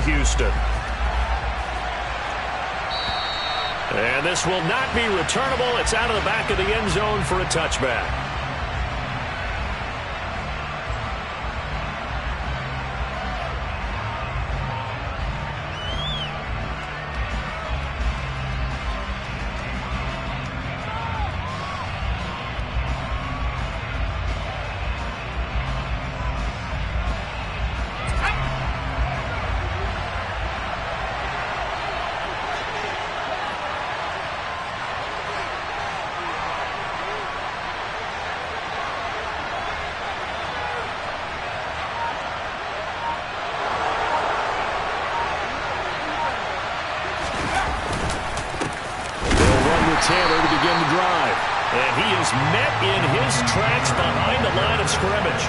Houston. And this will not be returnable. It's out of the back of the end zone for a touchback. Taylor to begin the drive. And he is met in his tracks behind the line of scrimmage.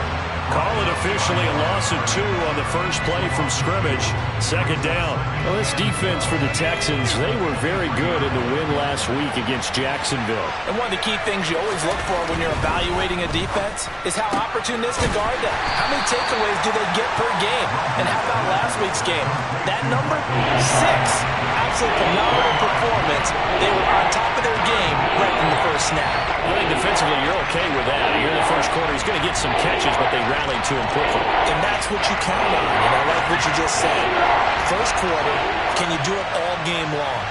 Call it officially a loss of 2 on the first play from scrimmage. Second down. Well, this defense for the Texans, they were very good in the win last week against Jacksonville. And one of the key things you always look for when you're evaluating a defense is how opportunistic are they? How many takeaways do they get per game? And how about last week's game? That number? 6. Absolute phenomenal performance. They were on top of their game right from the first snap. I think defensively you're okay with that. Here in the first quarter, he's going to get some catches, but they rallied to him quickly. And that's what you count on. And I like what you just said. First quarter, can you do it all game long?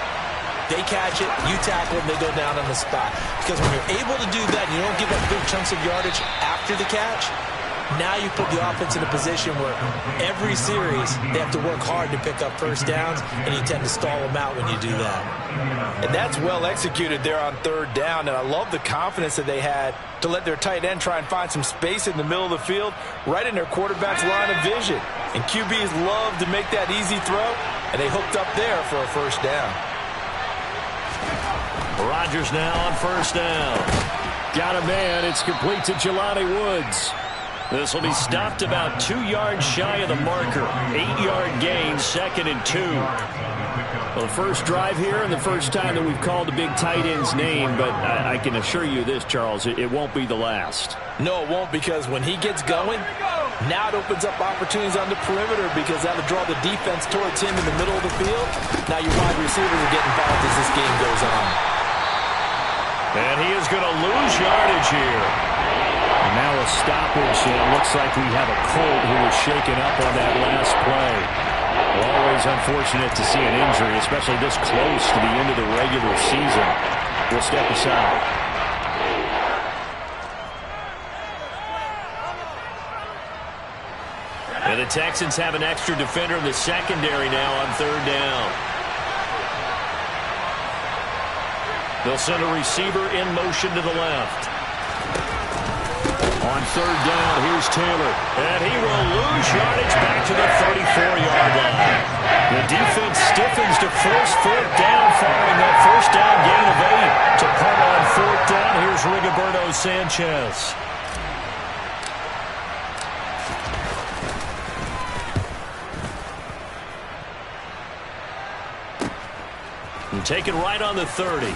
They catch it, you tackle them, they go down on the spot. Because when you're able to do that, you don't give up big chunks of yardage after the catch. Now you put the offense in a position where every series they have to work hard to pick up first downs, and you tend to stall them out when you do that. And that's well executed there on third down, and I love the confidence that they had to let their tight end try and find some space in the middle of the field, right in their quarterback's line of vision. And QBs love to make that easy throw, and they hooked up there for a first down. Rodgers now on first down. Got a man. It's complete to Jelani Woods. This will be stopped about 2 yards shy of the marker. 8-yard gain, 2nd and 2. Well, the first drive here and the first time that we've called the big tight end's name, but I can assure you this, Charles, it won't be the last. No, it won't, because when he gets going, now it opens up opportunities on the perimeter because that'll draw the defense towards him in the middle of the field. Now your wide receivers will get involved as this game goes on. And he is going to lose yardage here. Now a stoppage, and it looks like we have a Colt who was shaken up on that last play. Always unfortunate to see an injury, especially this close to the end of the regular season. We'll step aside. And the Texans have an extra defender in the secondary now on third down. They'll send a receiver in motion to the left. On third down, here's Taylor. And he will lose yardage back to the 34-yard line. The defense stiffens to force fourth down following that first down gain of 8. To punt on fourth down, here's Rigoberto Sanchez. And take it right on the 30.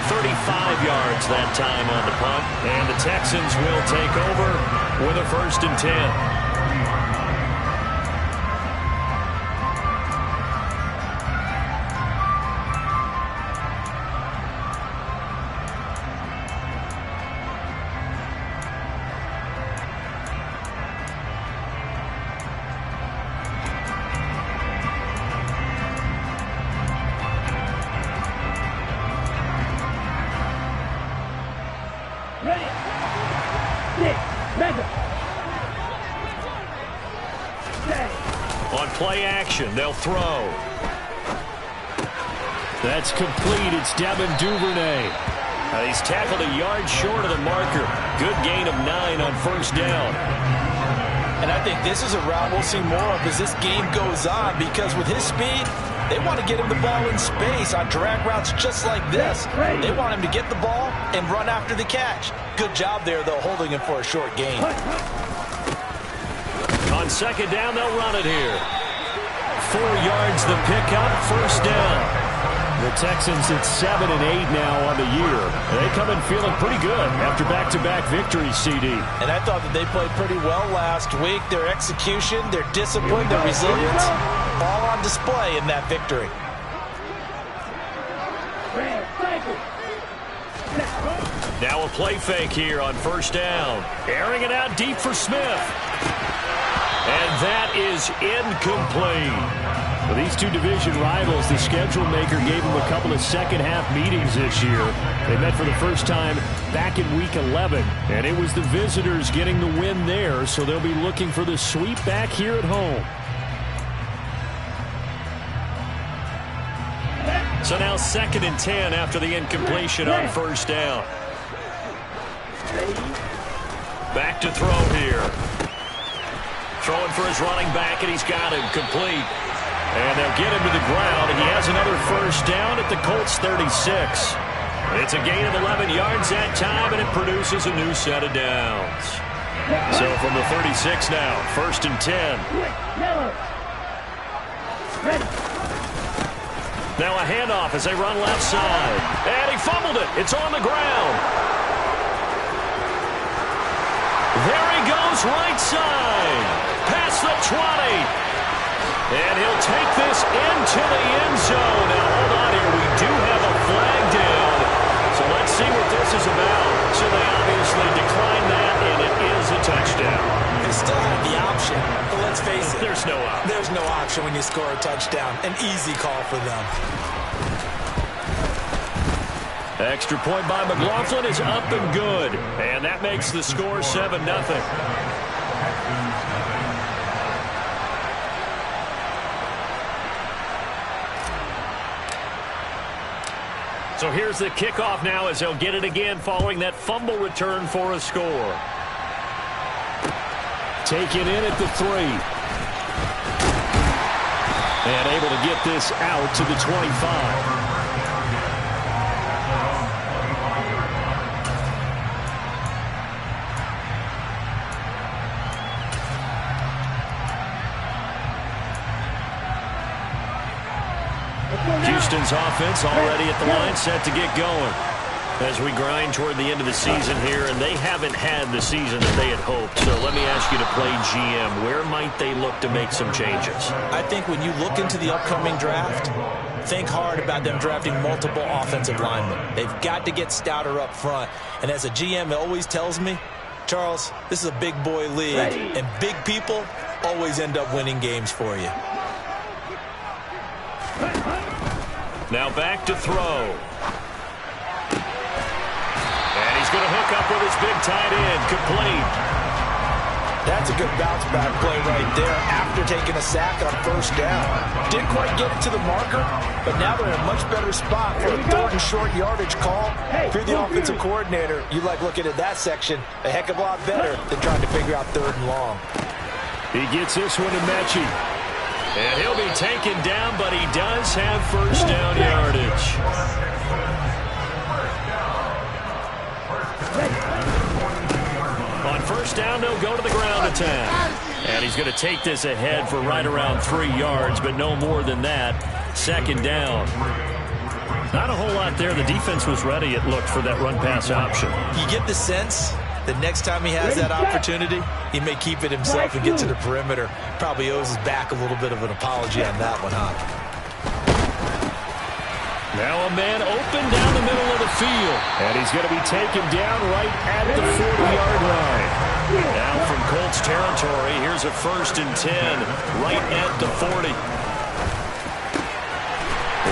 35 yards that time on the punt. And the Texans will take over with a 1st and 10. On play action, they'll throw. That's complete. It's Devin Duvernay. He's tackled a yard short of the marker. Good gain of 9 on first down. And I think this is a route we'll see more of as this game goes on, because with his speed, they want to get him the ball in space on drag routes just like this. They want him to get the ball and run after the catch. Good job there, though, holding him for a short gain. On second down, they'll run it here. 4 yards the pickup, first down. The Texans at 7-8 now on the year. They come in feeling pretty good after back-to-back victories, CD. And I thought that they played pretty well last week. Their execution, their discipline, their resilience, all on display in that victory. Now a play fake here on first down. Airing it out deep for Smith. And that is incomplete. For these two division rivals, the schedule maker gave them a couple of second-half meetings this year. They met for the first time back in Week 11, and it was the visitors getting the win there, so they'll be looking for the sweep back here at home. So now 2nd and 10 after the incompletion on first down. Back to throw here. Throwing for his running back, and he's got him complete. And they'll get him to the ground, and he has another first down at the Colts 36. It's a gain of 11 yards that time, and it produces a new set of downs. So from the 36 now, 1st and 10. Now a handoff as they run left side. And he fumbled it. It's on the ground. There he goes, right side. Past the 20. And he'll take this into the end zone. Now, hold on here. We do have a flag down. So let's see what this is about. So they obviously declined that, and it is a touchdown. They still have the option, but let's face it. There's no option. There's no option when you score a touchdown. An easy call for them. Extra point by McLaughlin is up and good. And that makes the score 7-0. So here's the kickoff now as they'll get it again following that fumble return for a score. Taken in at the 3. And able to get this out to the 25. Houston's offense already at the line, set to get going as we grind toward the end of the season here, and they haven't had the season that they had hoped. So let me ask you to play GM. Where might they look to make some changes? I think when you look into the upcoming draft, think hard about them drafting multiple offensive linemen. They've got to get stouter up front. And as a GM, it always tells me, Charles, this is a big boy league, and big people always end up winning games for you. Now back to throw. And he's going to hook up with his big tight end, complete. That's a good bounce back play right there after taking a sack on first down. Didn't quite get it to the marker, but now they're in a much better spot for a 3rd and short yardage call. If you're the offensive coordinator, you like looking at that section a heck of a lot better than trying to figure out 3rd and long. He gets this one to Mechie. And he'll be taken down, but he does have first down yardage. On first down, they'll go to the ground attack. And he's going to take this ahead for right around 3 yards, but no more than that. 2nd down. Not a whole lot there. The defense was ready, it looked, for that run-pass option. You get the sense the next time he has that opportunity, he may keep it himself and get to the perimeter. Probably owes his back a little bit of an apology on that one, huh? Now a man open down the middle of the field. And he's going to be taken down right at the 40-yard line. Now from Colts territory, here's a 1st and 10 right at the 40.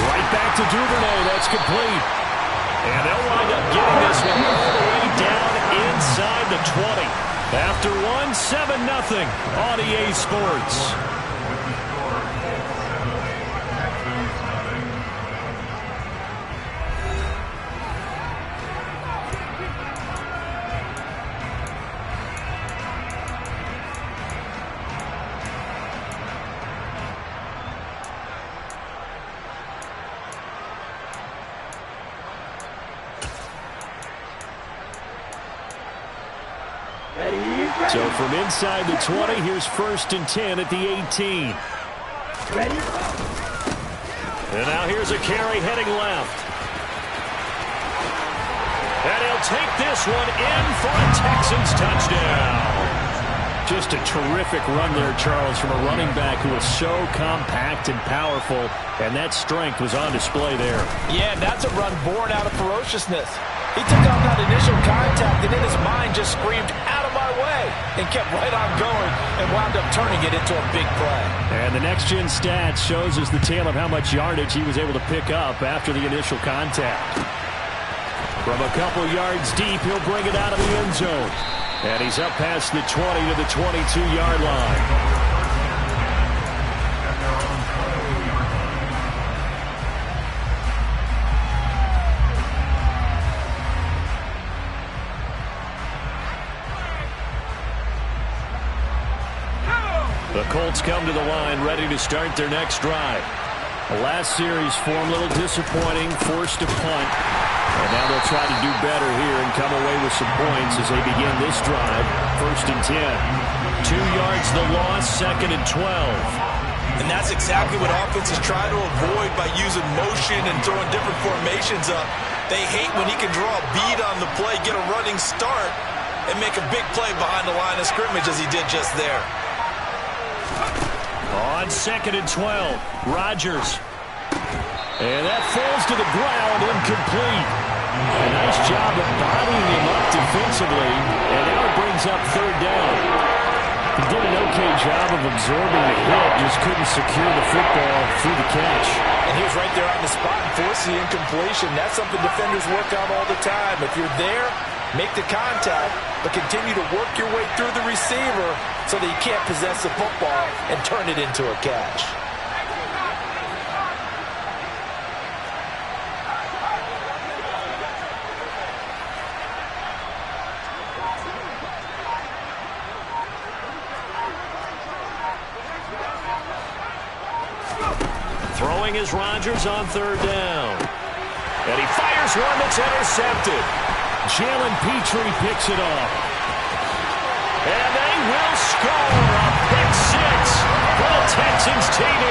Right back to Duvernay. That's complete. And they'll wind up getting this one all the way down inside the 20. After one, 7-0 on EA Sports. So from inside the 20, here's 1st and 10 at the 18. And now here's a carry heading left. And he'll take this one in for a Texans touchdown. Just a terrific run there, Charles, from a running back who was so compact and powerful, and that strength was on display there. Yeah, that's a run born out of ferociousness. He took off that initial contact, and in his mind just screamed, "Out of my way," and kept right on going and wound up turning it into a big play. And the next-gen stats shows us the tale of how much yardage he was able to pick up after the initial contact. From a couple yards deep, he'll bring it out of the end zone. And he's up past the 20 to the 22-yard line. The Colts come to the line, ready to start their next drive. The last series form a little disappointing, forced to punt. And now they'll try to do better here and come away with some points as they begin this drive. 1st and 10. 2 yards the loss, 2nd and 12. And that's exactly what offenses try to avoid by using motion and throwing different formations up. They hate when he can draw a bead on the play, get a running start, and make a big play behind the line of scrimmage as he did just there. On 2nd and 12, Rodgers. And that falls to the ground, incomplete. A nice job of bodying him up defensively, and now it brings up 3rd down. He did an okay job of absorbing the hit, just couldn't secure the football through the catch. And he was right there on the spot and forced the incompletion. That's something defenders work on all the time. If you're there, make the contact, but continue to work your way through the receiver so that you can't possess the football and turn it into a catch. Throwing is Rodgers on 3rd down. And he fires one that's intercepted. Jalen Petrie picks it off. And they will score a pick 6 for the Texans TD.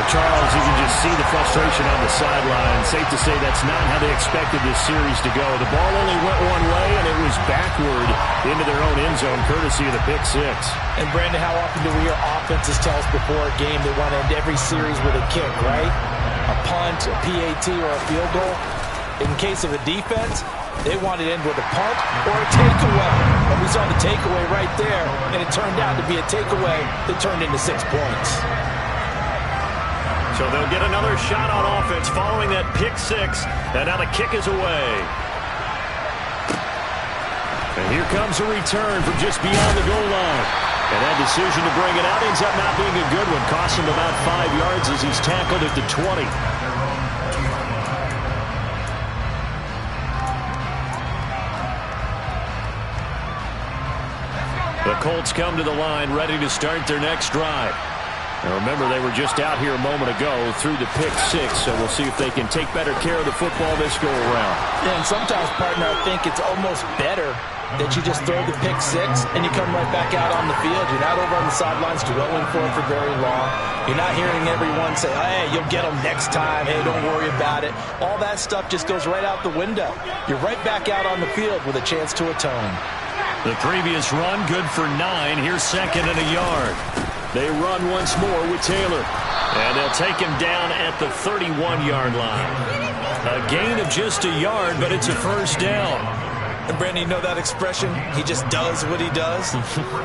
Charles, you can just see the frustration on the sideline. Safe to say that's not how they expected this series to go. The ball only went one way, and it was backward into their own end zone, courtesy of the pick 6. And, Brandon, how often do we hear offenses tell us before a game they want to end every series with a kick, right? A punt, a PAT, or a field goal. In case of a defense, they want to end with a punt or a takeaway. And we saw the takeaway right there, and it turned out to be a takeaway that turned into 6 points. So they'll get another shot on offense following that pick 6. And now the kick is away. And here comes a return from just beyond the goal line. And that decision to bring it out ends up not being a good one. Costs him about 5 yards as he's tackled at the 20. The Colts come to the line ready to start their next drive. Now remember, they were just out here a moment ago through the pick 6, so we'll see if they can take better care of the football this go-around. Yeah, and sometimes, partner, I think it's almost better that you just throw the pick 6 and you come right back out on the field. You're not over on the sidelines dwelling for it for very long. You're not hearing everyone say, hey, you'll get them next time. Hey, don't worry about it. All that stuff just goes right out the window. You're right back out on the field with a chance to atone. The previous run, good for 9. Here's 2nd and a yard. They run once more with Taylor. And they'll take him down at the 31-yard line. A gain of just a yard, but it's a 1st down. And, Brandon, you know that expression, he just does what he does?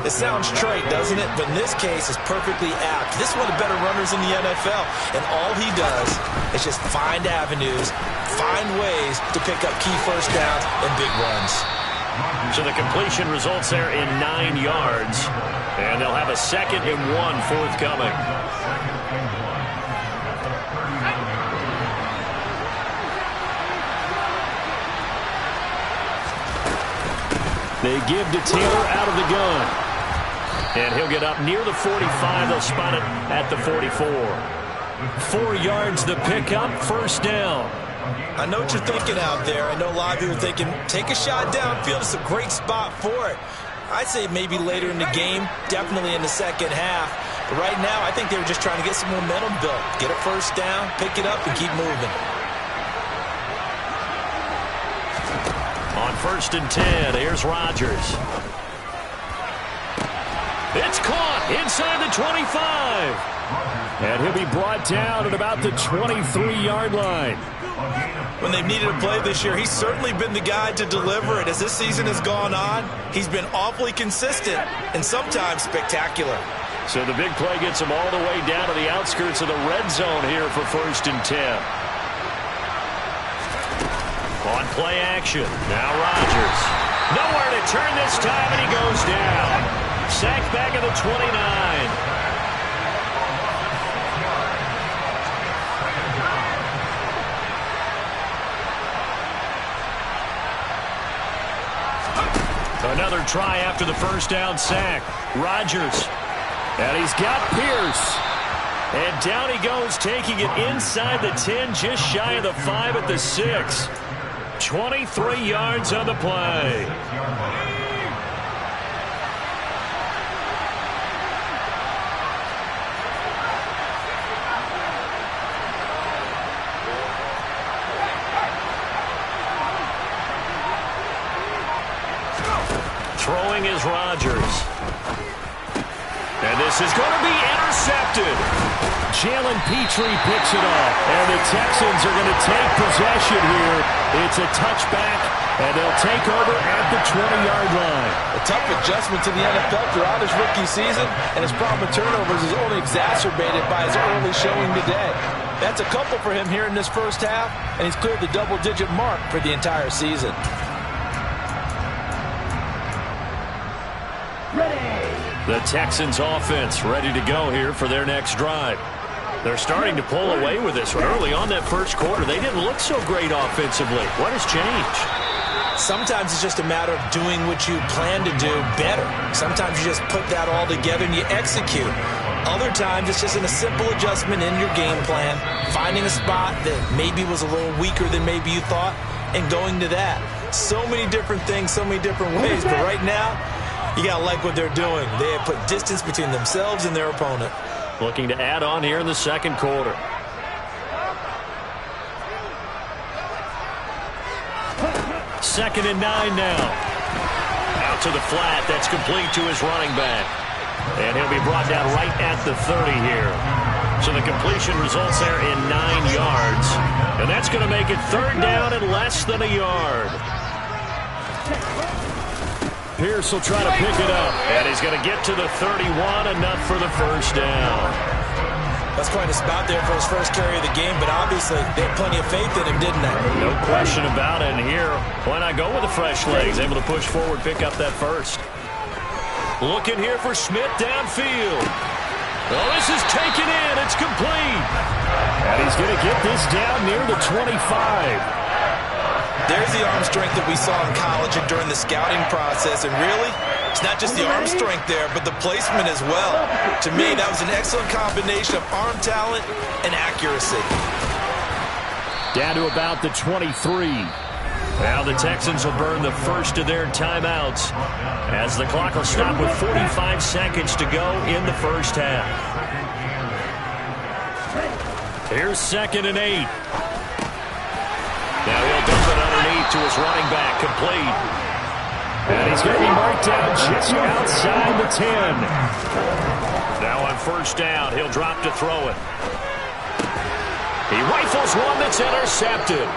It sounds trite, doesn't it? But in this case, it's perfectly apt. This is one of the better runners in the NFL. And all he does is just find avenues, find ways to pick up key 1st downs and big runs. So the completion results there in 9 yards. And they'll have a 2nd and 1 forthcoming. They give to Taylor out of the gun. And he'll get up near the 45. They'll spot it at the 44. 4 yards the pickup, 1st down. I know what you're thinking out there. I know a lot of you are thinking, take a shot downfield. It's a great spot for it. I'd say maybe later in the game, definitely in the second half. But right now, I think they were just trying to get some momentum built. Get a first down, pick it up, and keep moving. On 1st and 10, here's Rodgers. It's caught inside the 25. And he'll be brought down at about the 23-yard line. When they've needed a play this year, he's certainly been the guy to deliver it. As this season has gone on, he's been awfully consistent and sometimes spectacular. So the big play gets him all the way down to the outskirts of the red zone here for 1st and 10. On play action, now Rodgers. Nowhere to turn this time, and he goes down. Sacked back at the 29. Another try after the first down sack. Rodgers. And he's got Pierce. And down he goes, taking it inside the 10, just shy of the 5 at the 6. 23 yards on the play. Throwing is Rodgers. And this is going to be intercepted. Jalen Petrie picks it off. And the Texans are going to take possession here. It's a touchback, and they'll take over at the 20-yard line. A tough adjustment to the NFL throughout his rookie season, and his problem with turnovers is only exacerbated by his early showing today. That's a couple for him here in this first half, and he's cleared the double-digit mark for the entire season. The Texans offense ready to go here for their next drive. They're starting to pull away with this one. Early on that first quarter, they didn't look so great offensively. What has changed? Sometimes it's just a matter of doing what you plan to do better. Sometimes you just put that all together and you execute. Other times it's just a simple adjustment in your game plan, finding a spot that maybe was a little weaker than maybe you thought, and going to that. So many different things, so many different ways, but right now, you got to like what they're doing. They have put distance between themselves and their opponent. Looking to add on here in the second quarter. Second and 9 now. Out to the flat. That's complete to his running back. And he'll be brought down right at the 30 here. So the completion results there in 9 yards. And that's going to make it third down and less than a yard. Pierce will try to pick it up, and he's going to get to the 31, enough for the first down. That's quite a spot there for his first carry of the game, but obviously they had plenty of faith in him, didn't they? No question about it, and here, why not go with the fresh legs? Able to push forward, pick up that first. Looking here for Smith downfield. Well, this is taken in. It's complete. And he's going to get this down near the 25. There's the arm strength that we saw in college and during the scouting process. And really, it's not just the arm strength there, but the placement as well. To me, that was an excellent combination of arm talent and accuracy. Down to about the 23. Now the Texans will burn the first of their timeouts as the clock will stop with 45 seconds to go in the first half. Here's 2nd and 8. Now he'll dump it underneath to his running back, complete. And he's going to be marked down just outside the 10. Now on first down, he'll drop to throw it. He rifles one that's intercepted.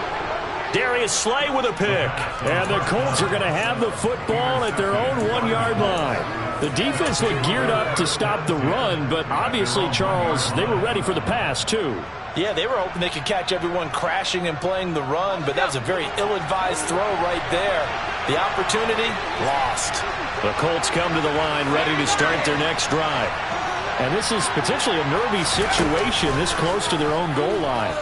Darius Slay with a pick. And the Colts are going to have the football at their own 1-yard line. The defense looked geared up to stop the run, but obviously, Charles, they were ready for the pass, too. Yeah, they were hoping they could catch everyone crashing and playing the run, but that was a very ill-advised throw right there. The opportunity, lost. The Colts come to the line ready to start their next drive. And this is potentially a nervy situation this close to their own goal line.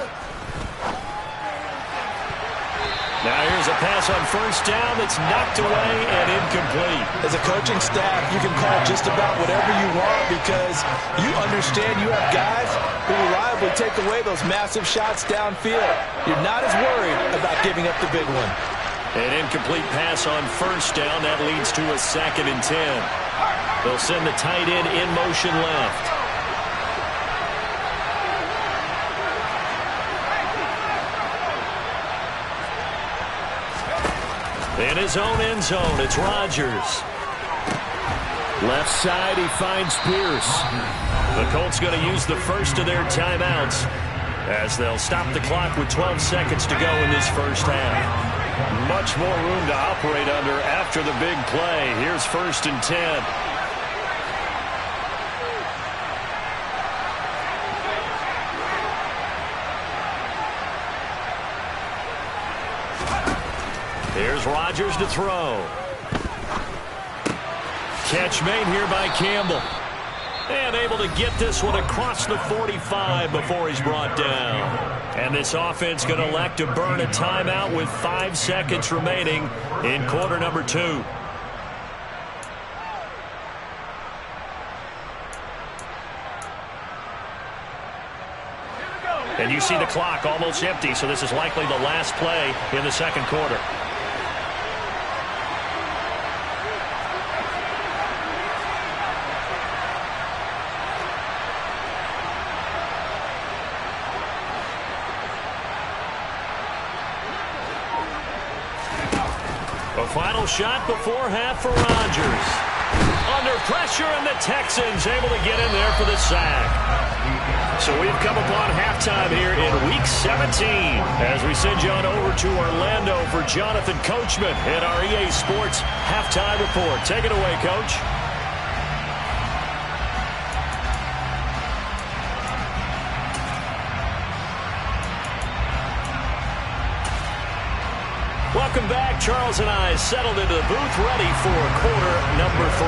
Now here's a pass on first down that's knocked away and incomplete. As a coaching staff, you can call just about whatever you want because you understand you have guys who reliably take away those massive shots downfield. You're not as worried about giving up the big one. An incomplete pass on first down. That leads to a 2nd and 10. They'll send the tight end in motion left. In his own end zone, it's Rodgers. Left side, he finds Pierce. The Colts going to use the first of their timeouts as they'll stop the clock with 12 seconds to go in this first half. Much more room to operate under after the big play. Here's 1st and 10. Here's Rodgers to throw. Catch made here by Campbell. And able to get this one across the 45 before he's brought down. And this offense going to elect to burn a timeout with 5 seconds remaining in quarter number 2. And you see the clock almost empty, so this is likely the last play in the second quarter. Final shot before half for Rodgers. Under pressure, and the Texans able to get in there for the sack. So we've come upon halftime here in Week 17 as we send you on over to Orlando for Jonathan Coachman at our EA Sports Halftime Report. Take it away, Coach. Welcome back. Charles and I settled into the booth, ready for quarter number 3.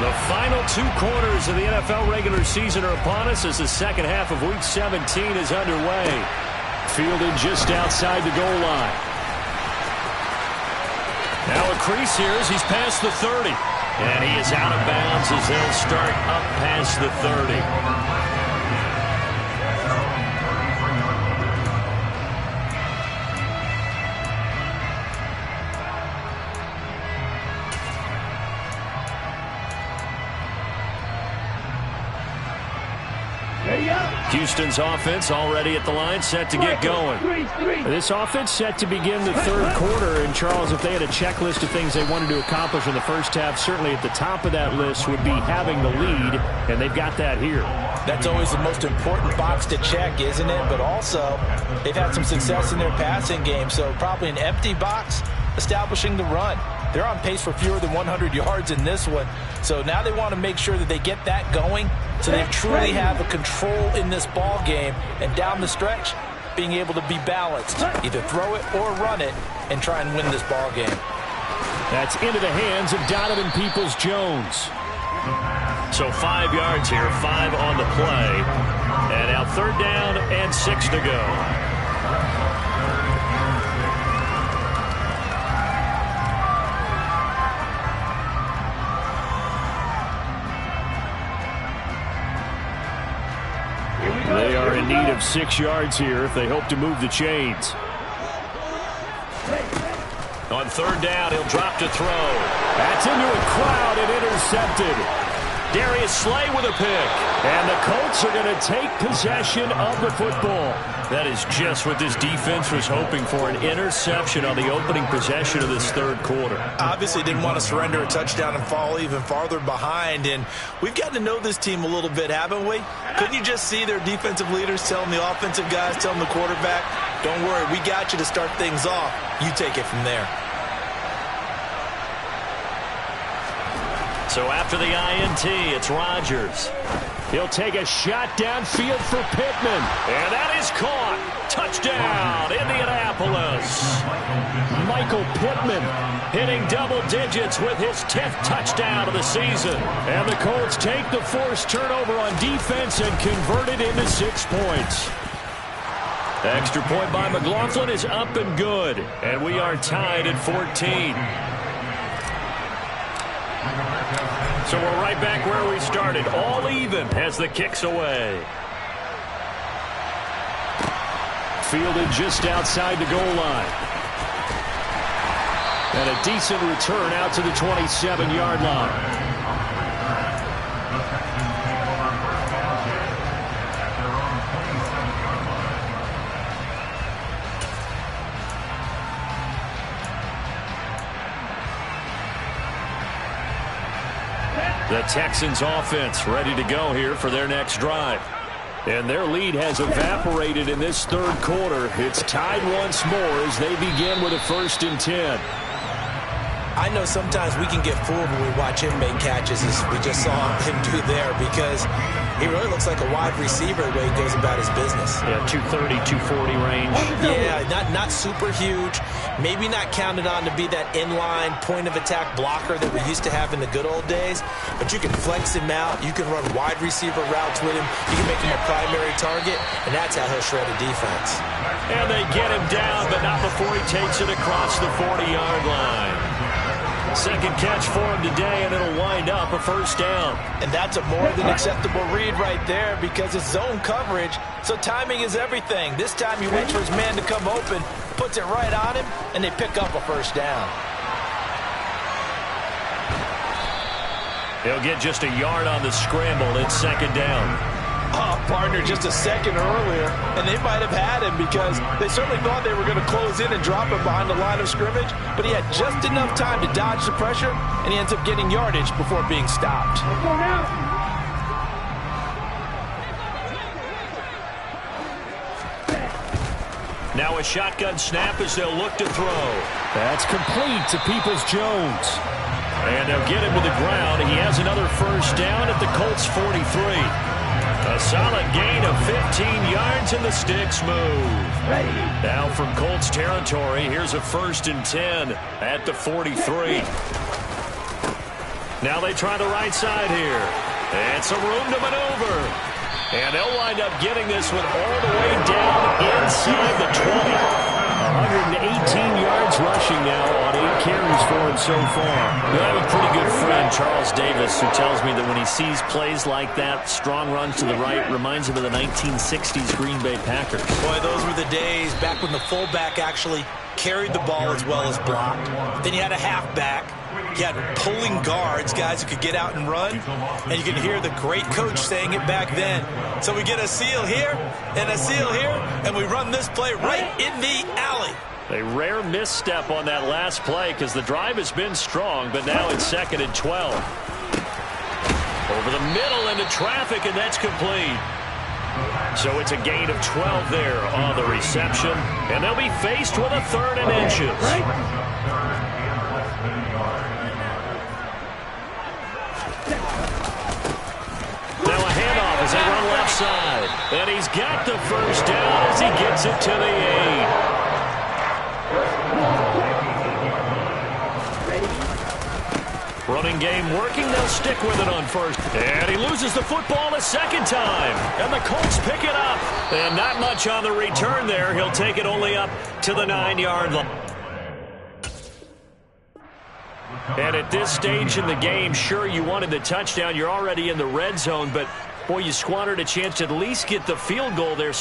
The final 2 quarters of the NFL regular season are upon us as the second half of Week 17 is underway. Fielded just outside the goal line. Now a crease here as he's past the 30. And he is out of bounds as they'll start up past the 30. Houston's offense already at the line, set to get going. This offense set to begin the third quarter. And, Charles, if they had a checklist of things they wanted to accomplish in the first half, certainly at the top of that list would be having the lead, and they've got that here. That's always the most important box to check, isn't it? But also, they've had some success in their passing game, so probably an empty box establishing the run. They're on pace for fewer than 100 yards in this one. So now they want to make sure that they get that going so they truly have a control in this ball game. And down the stretch, being able to be balanced. Either throw it or run it and try and win this ball game. That's into the hands of Donovan Peoples-Jones. So 5 yards here, 5 on the play. And now 3rd down and 6 to go. They are in need of 6 yards here if they hope to move the chains. On 3rd down, he'll drop to throw. That's into a crowd and intercepted. Darius Slay with a pick. And the Colts are going to take possession of the football. That is just what this defense was hoping for, an interception on the opening possession of this third quarter. Obviously didn't want to surrender a touchdown and fall even farther behind. And we've gotten to know this team a little bit, haven't we? Couldn't you just see their defensive leaders telling the offensive guys, telling the quarterback, don't worry, we got you to start things off. You take it from there. So after the INT, it's Rodgers. He'll take a shot downfield for Pittman. And that is caught. Touchdown, Indianapolis. Michael Pittman hitting double digits with his 10th touchdown of the season. And the Colts take the forced turnover on defense and convert it into 6 points. Extra point by McLaughlin is up and good. And we are tied at 14. So we're right back where we started, all even as the kick's away. Fielded just outside the goal line. And a decent return out to the 27-yard line. The Texans offense ready to go here for their next drive. And their lead has evaporated in this third quarter. It's tied once more as they begin with a 1st and 10. I know sometimes we can get fooled when we watch him make catches, as we just saw him do there, because he really looks like a wide receiver the way he goes about his business. Yeah, 230, 240 range. Yeah, not super huge. Maybe not counted on to be that inline point-of-attack blocker that we used to have in the good old days, but you can flex him out. You can run wide receiver routes with him. You can make him a primary target, and that's how he'll shred a defense. And they get him down, but not before he takes it across the 40-yard line. Second catch for him today, and it'll wind up a 1st down. And that's a more than acceptable read right there, because it's zone coverage, so timing is everything. This time he waits for his man to come open, puts it right on him, and they pick up a 1st down. He'll get just a yard on the scramble. It's 2nd down. Oh, partner, just a second earlier, and they might have had him, because they certainly thought they were going to close in and drop him behind the line of scrimmage, but he had just enough time to dodge the pressure, and he ends up getting yardage before being stopped. Now a shotgun snap as they'll look to throw. That's complete to Peoples-Jones. And they'll get him to the ground. He has another 1st down at the Colts 43. A solid gain of 15 yards, and the sticks move. Now from Colts territory, here's a 1st and 10 at the 43. Now they try the right side here. And some room to maneuver. And they'll wind up getting this one all the way down inside the 20. 118 yards rushing now on 8 carries for him so far. I have a pretty good friend, Charles Davis, who tells me that when he sees plays like that, strong runs to the right, reminds him of the 1960s Green Bay Packers. Boy, those were the days back when the fullback actually carried the ball as well as blocked. Then you had a halfback. You had pulling guards, guys who could get out and run. And you can hear the great coach saying it back then. So we get a seal here and a seal here, and we run this play right in the alley. A rare misstep on that last play because the drive has been strong, but now it's 2nd and 12. Over the middle into traffic, and that's complete. So it's a gain of 12 there on the reception, and they'll be faced with a 3rd and inches. Now a handoff as they run left side. And he's got the 1st down as he gets it to the 8. Running game working. They'll stick with it on 1st. And he loses the football a 2nd time. And the Colts pick it up. And not much on the return there. He'll take it only up to the 9-yard line. And at this stage in the game, sure, you wanted the touchdown. You're already in the red zone, but boy, you squandered a chance to at least get the field goal there.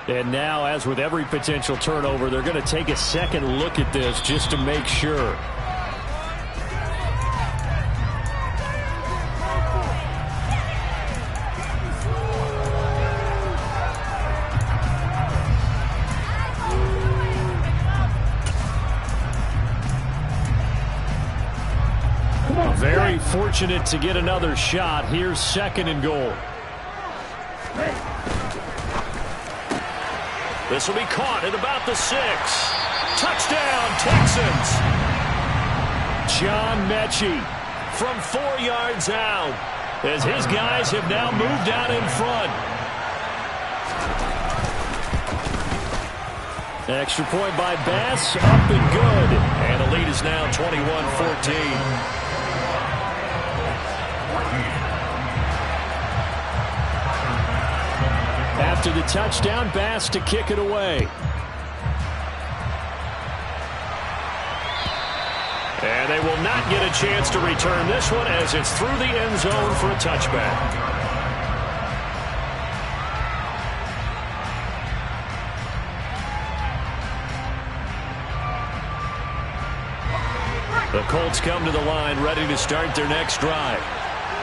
And now, as with every potential turnover, they're going to take a second look at this just to make sure. Very fortunate to get another shot. Here's 2nd and goal. This will be caught at about the 6. Touchdown, Texans. John Mechie from 4 yards out as his guys have now moved out in front. Extra point by Bass, up and good. And the lead is now 21-14. After the touchdown, Bass to kick it away. And they will not get a chance to return this one as it's through the end zone for a touchback. The Colts come to the line ready to start their next drive.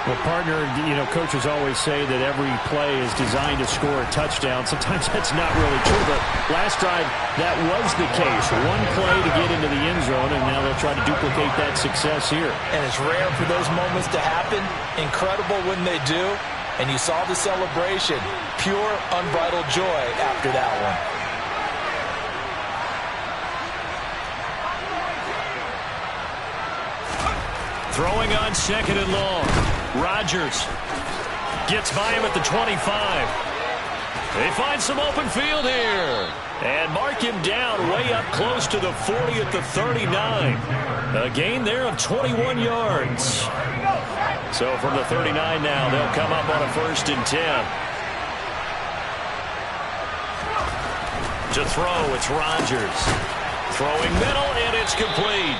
Well, partner, coaches always say that every play is designed to score a touchdown. Sometimes that's not really true, but last drive, that was the case. One play to get into the end zone, and now they'll try to duplicate that success here. And it's rare for those moments to happen. Incredible when they do. And you saw the celebration. Pure, unbridled joy after that one. Throwing on 2nd and long. Rodgers gets by him at the 25. They find some open field here. And mark him down way up close to the 40 at the 39. A gain there of 21 yards. So from the 39 now, they'll come up on a 1st and 10. To throw, it's Rodgers. Throwing middle, and it's complete.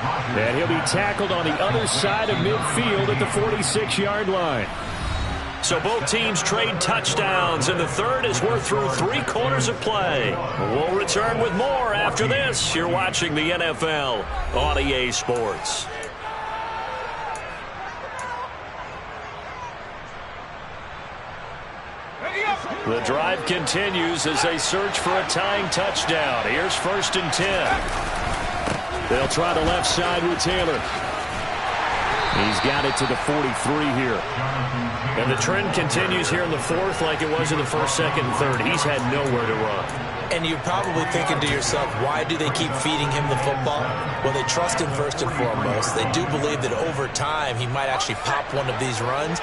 And he'll be tackled on the other side of midfield at the 46-yard line. So both teams trade touchdowns, and the third as we're through 3 quarters of play. We'll return with more after this. You're watching the NFL on EA Sports. The drive continues as they search for a tying touchdown. Here's 1st and 10. They'll try the left side with Taylor. He's got it to the 43 here. And the trend continues here in the 4th like it was in the 1st, 2nd, and 3rd. He's had nowhere to run. And you're probably thinking to yourself, why do they keep feeding him the football? Well, they trust him first and foremost. They do believe that over time he might actually pop one of these runs.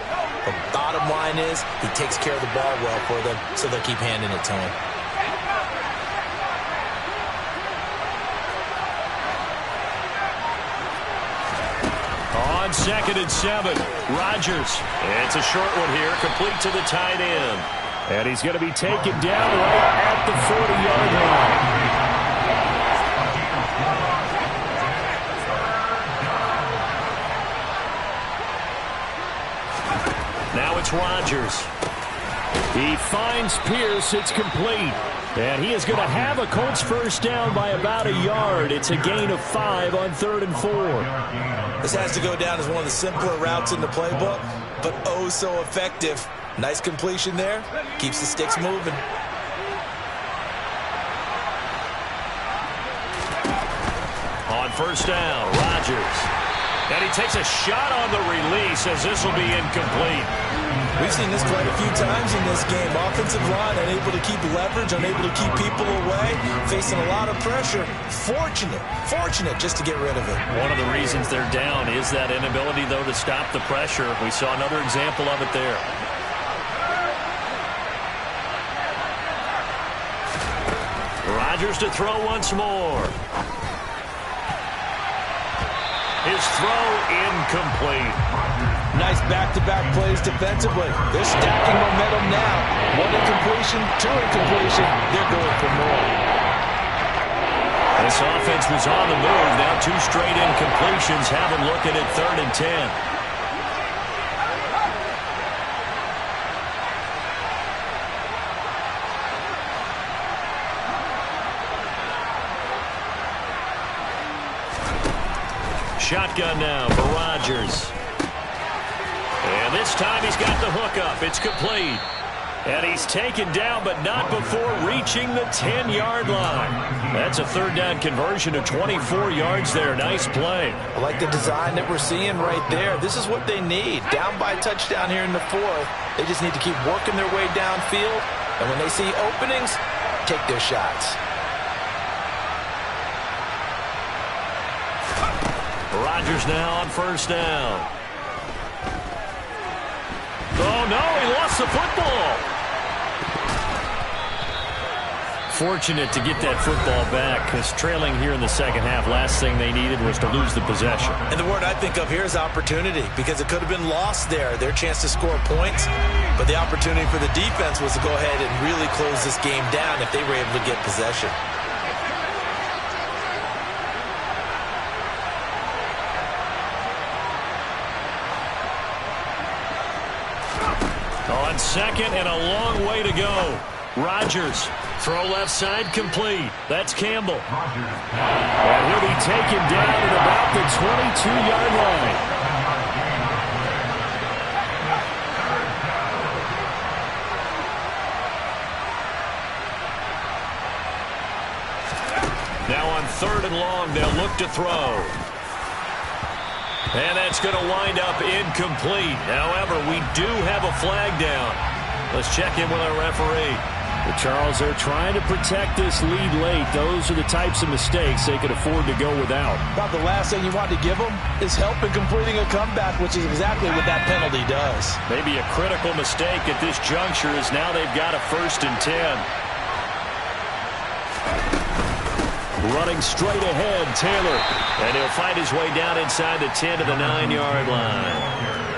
The bottom line is he takes care of the ball well for them, so they'll keep handing it to him. On 2nd and 7, Rodgers. It's a short one here, complete to the tight end. And he's going to be taken down right at the 40-yard line. Now it's Rodgers. He finds Pierce. It's complete. And he is going to have a Colts 1st down by about a yard. It's a gain of 5 on 3rd and 4. This has to go down as one of the simpler routes in the playbook, but oh so effective. Nice completion there. Keeps the sticks moving. On 1st down, Rodgers. And he takes a shot on the release as this will be incomplete. We've seen this quite a few times in this game. Offensive line unable to keep leverage, unable to keep people away, facing a lot of pressure. Fortunate just to get rid of it. One of the reasons they're down is that inability, though, to stop the pressure. We saw another example of it there. Rodgers to throw once more. His throw incomplete. Nice back-to-back plays defensively. They're stacking momentum now. 1 incompletion, 2 incompletion. They're going for more. This offense was on the move. Now 2 straight incompletions. Have them looking at 3rd and 10. Shotgun now for Rodgers. And this time he's got the hook up. It's complete. And he's taken down, but not before reaching the 10-yard line. That's a 3rd down conversion of 24 yards there. Nice play. I like the design that we're seeing right there. This is what they need. Down by a touchdown here in the 4th. They just need to keep working their way downfield. And when they see openings, take their shots. Rodgers now on 1st down. Oh, no, he lost the football. Fortunate to get that football back because trailing here in the 2nd half, last thing they needed was to lose the possession. And the word I think of here is opportunity because it could have been lost there, their chance to score points. But the opportunity for the defense was to go ahead and really close this game down if they were able to get possession. On 2nd and a long way to go. Rodgers, throw left side complete. That's Campbell. And he'll be taken down at about the 22-yard line. 3rd and long. They'll look to throw. And that's going to wind up incomplete. However, we do have a flag down. Let's check in with our referee. Well, Charles, they're trying to protect this lead late. Those are the types of mistakes they could afford to go without. About the last thing you want to give them is help in completing a comeback, which is exactly what that penalty does. Maybe a critical mistake at this juncture is now they've got a 1st and 10. Running straight ahead, Taylor. And he'll fight his way down inside the 10 to the 9-yard line.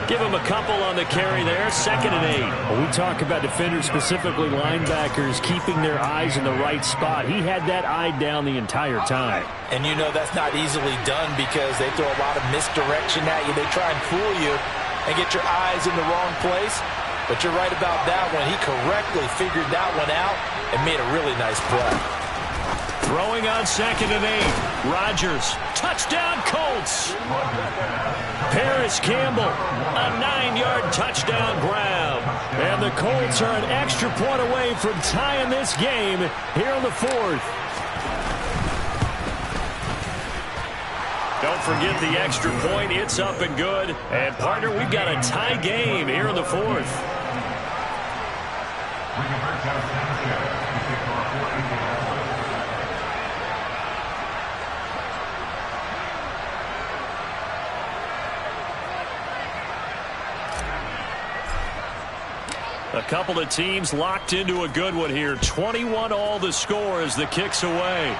Give him a couple on the carry there, 2nd and 8. Well, we talk about defenders, specifically linebackers, keeping their eyes in the right spot. He had that eye down the entire time. And you know that's not easily done because they throw a lot of misdirection at you. They try and fool you and get your eyes in the wrong place. But you're right about that one. He correctly figured that one out and made a really nice play. Throwing on 2nd and 8. Rodgers. Touchdown, Colts. Paris Campbell. A 9-yard touchdown grab. And the Colts are an extra point away from tying this game here in the 4th. Don't forget the extra point. It's up and good. And, partner, we've got a tie game here in the 4th. A couple of teams locked into a good one here. 21 all the score as the kick's away.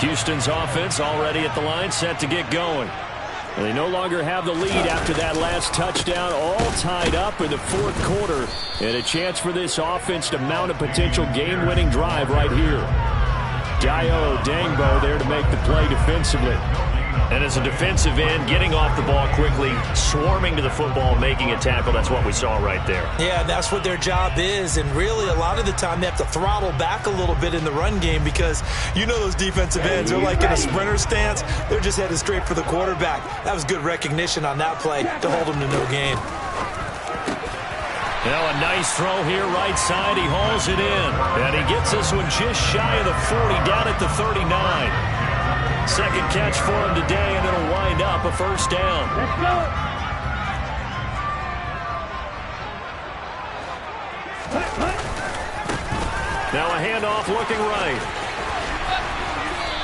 Houston's offense already at the line, set to get going. And they no longer have the lead after that last touchdown, all tied up in the 4th quarter. And a chance for this offense to mount a potential game-winning drive right here. Dio Dangbo there to make the play defensively. And as a defensive end, getting off the ball quickly, swarming to the football, making a tackle, that's what we saw right there. Yeah, that's what their job is, and really a lot of the time they have to throttle back a little bit in the run game because you know those defensive ends, they're like in a sprinter stance. They're just headed straight for the quarterback. That was good recognition on that play to hold them to no gain. Now a nice throw here right side. He hauls it in, and he gets this one just shy of the 40, down at the 39. Second catch for him today, and it'll wind up a 1st down. Let's go. Now a handoff looking right.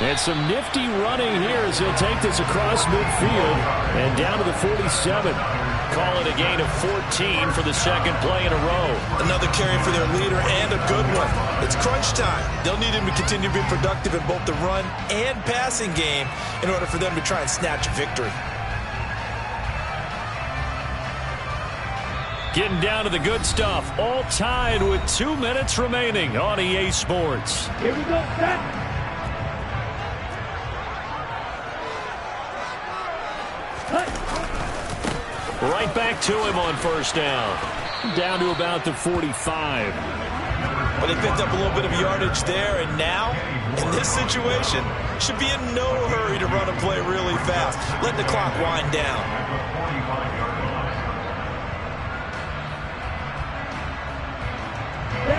And some nifty running here as he'll take this across midfield and down to the 47. Call it a gain of 14 for the 2nd play in a row. Another carry for their leader and a good one. It's crunch time. They'll need him to continue to be productive in both the run and passing game in order for them to try and snatch a victory. Getting down to the good stuff. All tied with 2 minutes remaining on EA Sports. Here we go, set. Right back to him on 1st down. Down to about the 45. Well, they picked up a little bit of yardage there, and now, in this situation, should be in no hurry to run a play really fast. Let the clock wind down.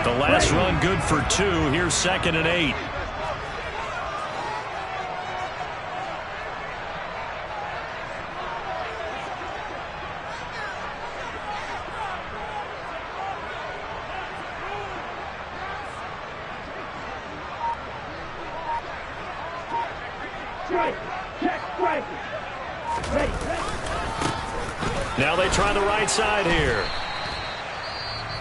The last run good for 2. Here's 2nd and 8. Now they try the right side here.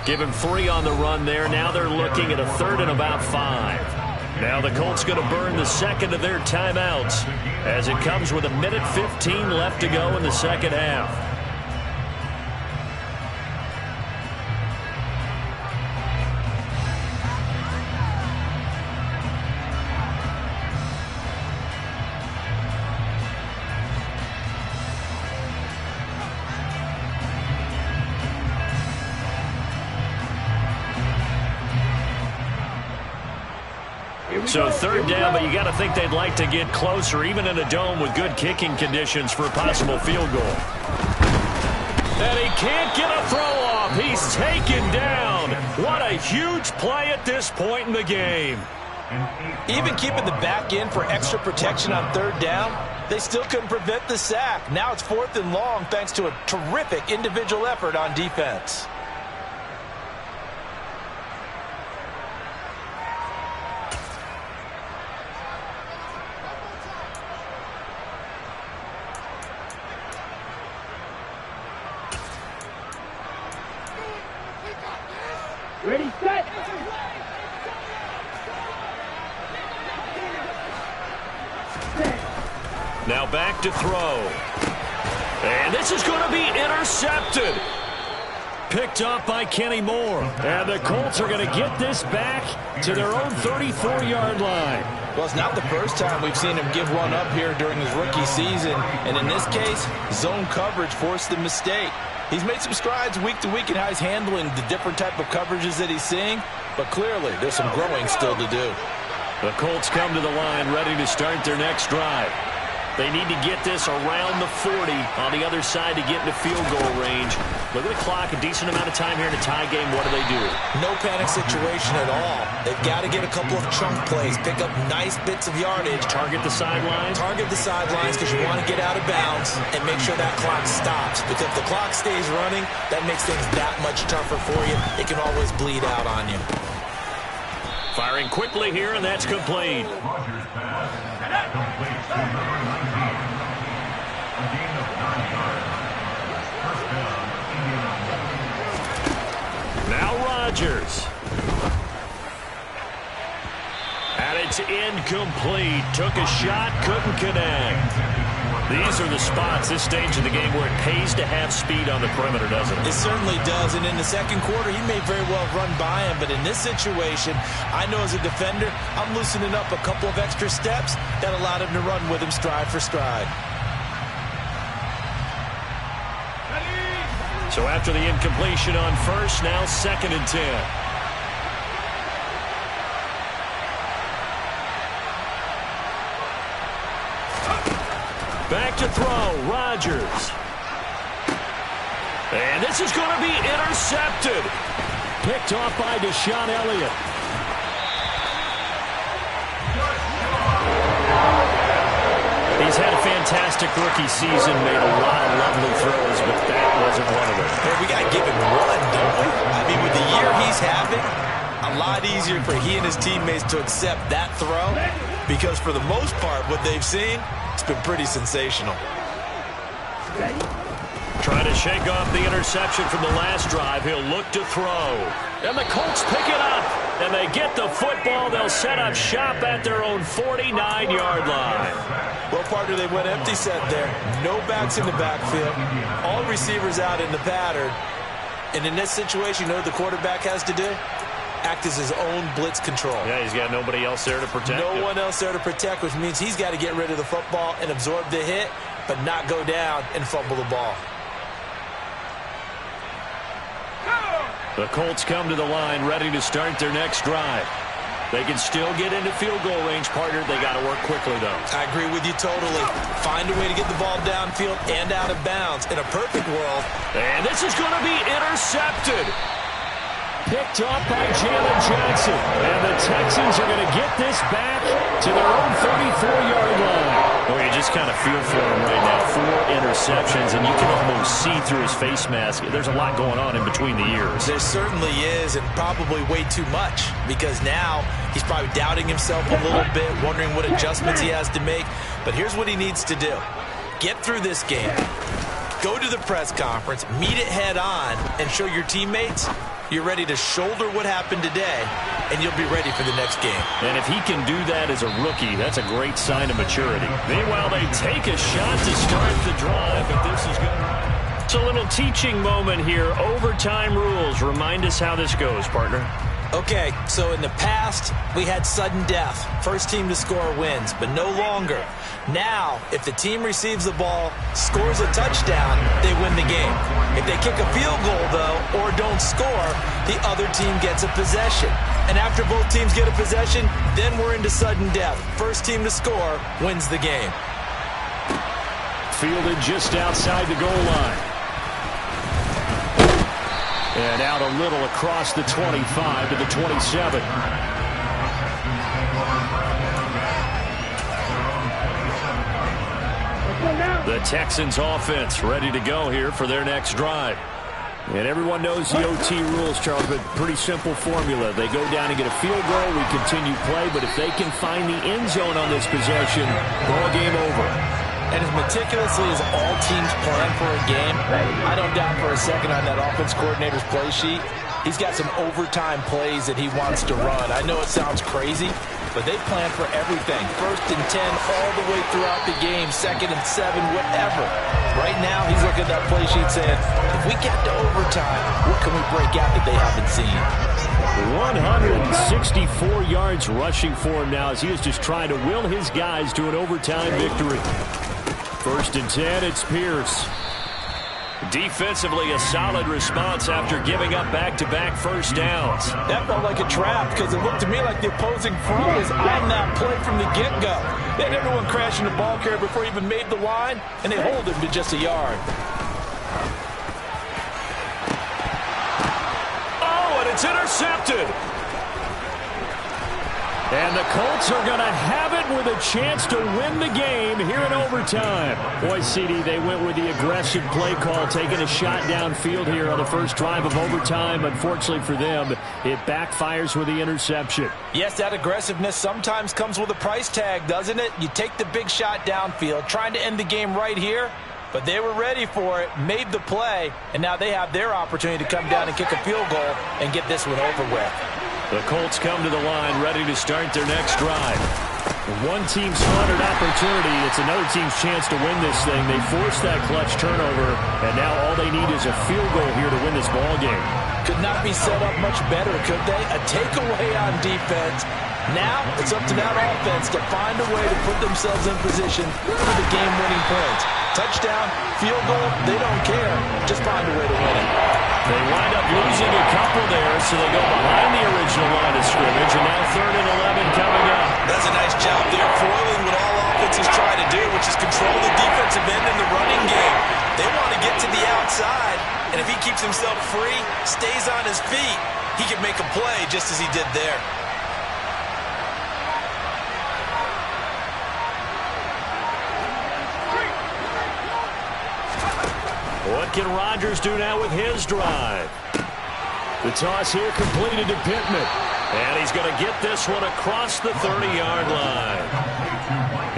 Give him 3 on the run there. Now they're looking at a 3rd and about 5. Now the Colts going to burn the 2nd of their timeouts as it comes with 1:15 left to go in the 2nd half. So third down, but you got to think they'd like to get closer, even in a dome with good kicking conditions for a possible field goal. And he can't get a throw off. He's taken down. What a huge play at this point in the game. Even keeping the back end for extra protection on third down, they still couldn't prevent the sack. Now it's 4th and long thanks to a terrific individual effort on defense. Ready, set. Now back to throw. And this is going to be intercepted. Picked off by Kenny Moore. And the Colts are going to get this back to their own 34-yard line. Well, it's not the first time we've seen him give one up here during his rookie season. And in this case, zone coverage forced the mistake. He's made some strides week to week in how he's handling the different type of coverages that he's seeing. But clearly, there's some growing still to do. The Colts come to the line ready to start their next drive. They need to get this around the 40 on the other side to get into field goal range. Look at the clock, a decent amount of time here in a tie game. What do? No panic situation at all. They've got to get a couple of chunk plays, pick up nice bits of yardage. Target the sidelines? Target the sidelines because you want to get out of bounds and make sure that clock stops. Because if the clock stays running, that makes things that much tougher for you. It can always bleed out on you. Firing quickly here, and that's complete. Now Rodgers. And it's incomplete. Took a shot, couldn't connect. These are the spots, this stage of the game, where it pays to have speed on the perimeter, doesn't it? It certainly does, and in the second quarter, he may very well run by him, but in this situation, I know as a defender, I'm loosening up a couple of extra steps that allowed him to run with him stride for stride. So after the incompletion on first, now 2nd and 10. Back to throw, Rodgers. And this is going to be intercepted. Picked off by Deshaun Elliott. He's had a fantastic rookie season, made a lot of lovely throws, but that wasn't one of them. Hey, we got to give him one, don't we? I mean, with the year he's having, a lot easier for he and his teammates to accept that throw because for the most part, what they've seen, it's been pretty sensational. Trying to shake off the interception from the last drive. He'll look to throw. And the Colts pick it up. And they get the football. They'll set up shop at their own 49-yard line. Well, partner, they went empty set there. No backs in the backfield. All receivers out in the pattern. And in this situation, you know what the quarterback has to do? Act as his own blitz control. Yeah, he's got nobody else there to protect him. No one else there to protect, which means he's got to get rid of the football and absorb the hit, but not go down and fumble the ball. The Colts come to the line ready to start their next drive. They can still get into field goal range, partner. They got to work quickly, though. I agree with you totally. Find a way to get the ball downfield and out of bounds. In a perfect world. And this is going to be intercepted. Picked off by Jalen Johnson. And the Texans are going to get this back to their own 34-yard line. Well, you just kind of feel for him right now. 4 interceptions, and you can almost see through his face mask. There's a lot going on in between the ears. There certainly is, and probably way too much, because now he's probably doubting himself a little bit, wondering what adjustments he has to make. But here's what he needs to do. Get through this game. Go to the press conference, meet it head on, and show your teammates you're ready to shoulder what happened today, and you'll be ready for the next game. And if he can do that as a rookie, that's a great sign of maturity. Meanwhile, they take a shot to start the drive, but this is good. It's a little teaching moment here. Overtime rules. Remind us how this goes, partner. Okay, so in the past, we had sudden death. First team to score wins, but no longer. Now, if the team receives the ball, scores a touchdown, they win the game. If they kick a field goal, though, or don't score, the other team gets a possession. And after both teams get a possession, then we're into sudden death. First team to score wins the game. Fielded just outside the goal line. And out a little across the 25 to the 27. The Texans offense ready to go here for their next drive. And everyone knows the OT rules, Charles, but pretty simple formula. They go down and get a field goal, we continue play, but if they can find the end zone on this possession, ball game over. And as meticulously as all teams plan for a game, I don't doubt for a second on that offense coordinator's play sheet, he's got some overtime plays that he wants to run. I know it sounds crazy, but they plan for everything. 1st and 10 all the way throughout the game, 2nd and 7, whatever. Right now, he's looking at that play sheet saying, if we get to overtime, what can we break out that they haven't seen? 164 yards rushing for him now as he is just trying to will his guys to an overtime victory. 1st and 10, it's Pierce. Defensively, a solid response after giving up back-to-back first downs. That felt like a trap because it looked to me like the opposing front was on that play from the get-go. They had everyone crashing the ball carrier before he even made the line, and they hold him to just a yard. Oh, and it's intercepted. And the Colts are going to have it with a chance to win the game here in overtime. Boy, CD, they went with the aggressive play call, taking a shot downfield here on the first drive of overtime. Unfortunately for them, it backfires with the interception. Yes, that aggressiveness sometimes comes with a price tag, doesn't it? You take the big shot downfield, trying to end the game right here, but they were ready for it, made the play, and now they have their opportunity to come down and kick a field goal and get this one over with. The Colts come to the line ready to start their next drive. One team's squandered opportunity. It's another team's chance to win this thing. They forced that clutch turnover, and now all they need is a field goal here to win this ball game. Could not be set up much better, could they? A takeaway on defense. Now it's up to that offense to find a way to put themselves in position for the game-winning points. Touchdown, field goal, they don't care. Just find a way to win it. They wind up losing a couple there, so they go behind the original line of scrimmage, and now 3rd and 11 coming up. That's a nice job there, foiling what all offenses try to do, which is control the defensive end in the running game. They want to get to the outside, and if he keeps himself free, stays on his feet, he can make a play just as he did there. What can Rodgers do now with his drive? The toss here completed to Pittman. And he's going to get this one across the 30-yard line.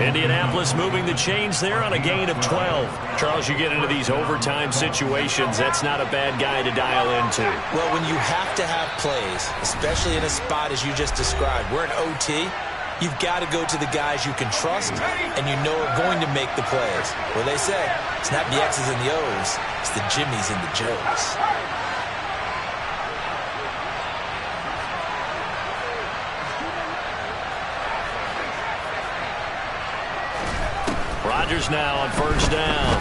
Indianapolis moving the chains there on a gain of 12. Charles, you get into these overtime situations, that's not a bad guy to dial into. Well, when you have to have plays, especially in a spot as you just described, we're in OT, you've got to go to the guys you can trust and you know are going to make the plays. Well, they say, it's not the X's and the O's, it's the Jimmies and the Joes. Rodgers now on 1st down.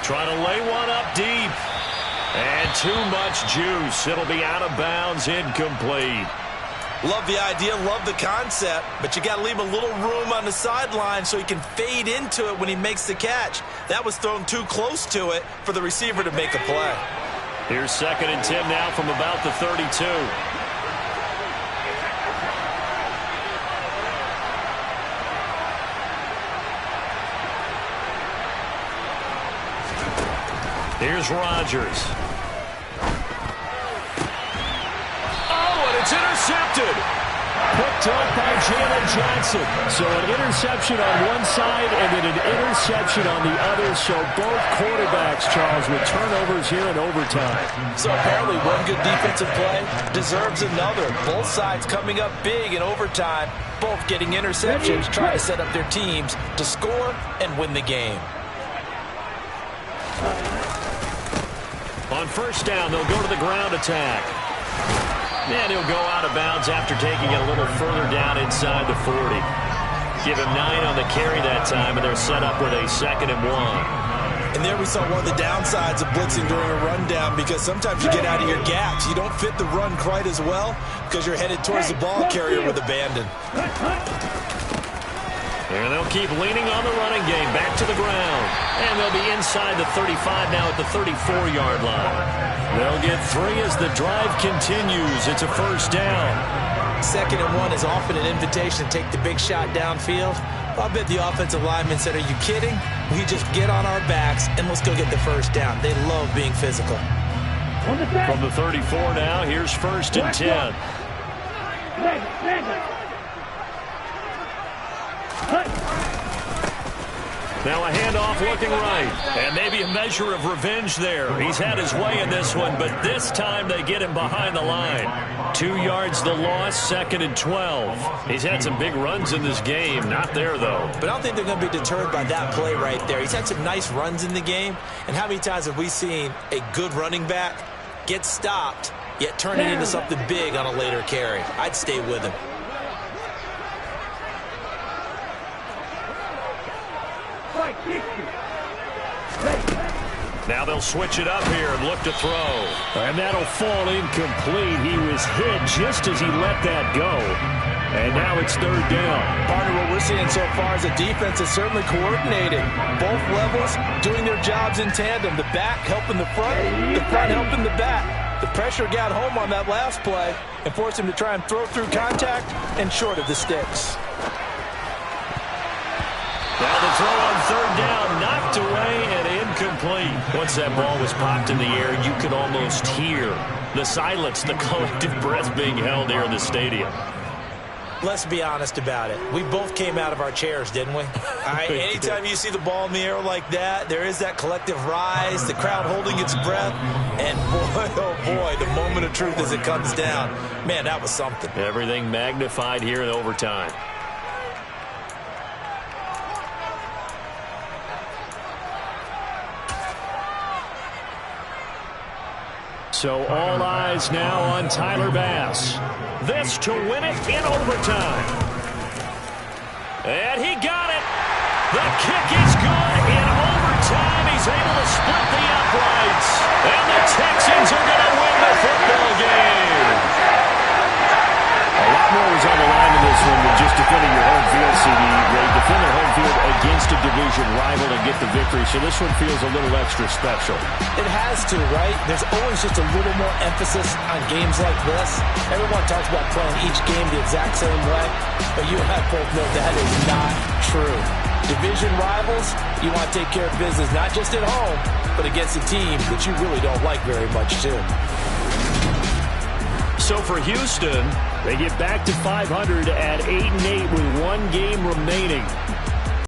Trying to lay one up deep. And too much juice. It'll be out of bounds, incomplete. Love the idea, love the concept, but you got to leave a little room on the sideline so he can fade into it when he makes the catch. That was thrown too close to it for the receiver to make a play. Here's 2nd and 10 now from about the 32. Here's Rodgers. It's intercepted. Picked up by Jalen Johnson. So an interception on one side and then an interception on the other. So both quarterbacks, Charles, with turnovers here in overtime. So apparently one good defensive play deserves another. Both sides coming up big in overtime. Both getting interceptions, trying to set up their teams to score and win the game. On 1st down, they'll go to the ground attack. And he'll go out of bounds after taking it a little further down inside the 40. Give him 9 on the carry that time, and they're set up with a 2nd and 1. And there we saw one of the downsides of blitzing during a rundown, because sometimes you get out of your gaps. You don't fit the run quite as well because you're headed towards the ball carrier with abandon. And they'll keep leaning on the running game back to the ground. And they'll be inside the 35 now at the 34-yard line. They'll get 3 as the drive continues. It's a 1st down. 2nd and 1 is often an invitation to take the big shot downfield. I bet the offensive lineman said, are you kidding? We just get on our backs and let's go get the 1st down. They love being physical. From the 34 now, here's 1st and 10. Now a handoff looking right. And maybe a measure of revenge there. He's had his way in this one, but this time they get him behind the line. 2 yards the loss, 2nd and 12. He's had some big runs in this game. Not there, though. But I don't think they're going to be deterred by that play right there. He's had some nice runs in the game. And how many times have we seen a good running back get stopped, yet turn it into something big on a later carry? I'd stay with him. Now they'll switch it up here and look to throw. And that'll fall incomplete. He was hit just as he let that go. And now it's 3rd down. Partner, what we're seeing so far is the defense is certainly coordinated. Both levels doing their jobs in tandem. The back helping the front helping the back. The pressure got home on that last play and forced him to try and throw through contact and short of the sticks. Now the throw on 3rd down, knocked away and incomplete. Once that ball was popped in the air, you could almost hear the silence, the collective breath being held here in the stadium. Let's be honest about it. We both came out of our chairs, didn't we? All right, anytime you see the ball in the air like that, there is that collective rise, the crowd holding its breath, and boy, oh boy, the moment of truth as it comes down. Man, that was something. Everything magnified here in overtime. So all eyes now on Tyler Bass. This to win it in overtime. And he got it. The kick is good in overtime. He's able to split the uprights. And the Texans are going to win the football game. A lot more was on the line in this one than just defending your home field, CD. They defend their home field against a division rival and get the victory, so this one feels a little extra special. It has to, right? There's always just a little more emphasis on games like this. Everyone talks about playing each game the exact same way, but you and I both know that is not true. Division rivals, you want to take care of business not just at home, but against a team that you really don't like very much, too. So for Houston, they get back to 500 at 8-8 with 1 game remaining.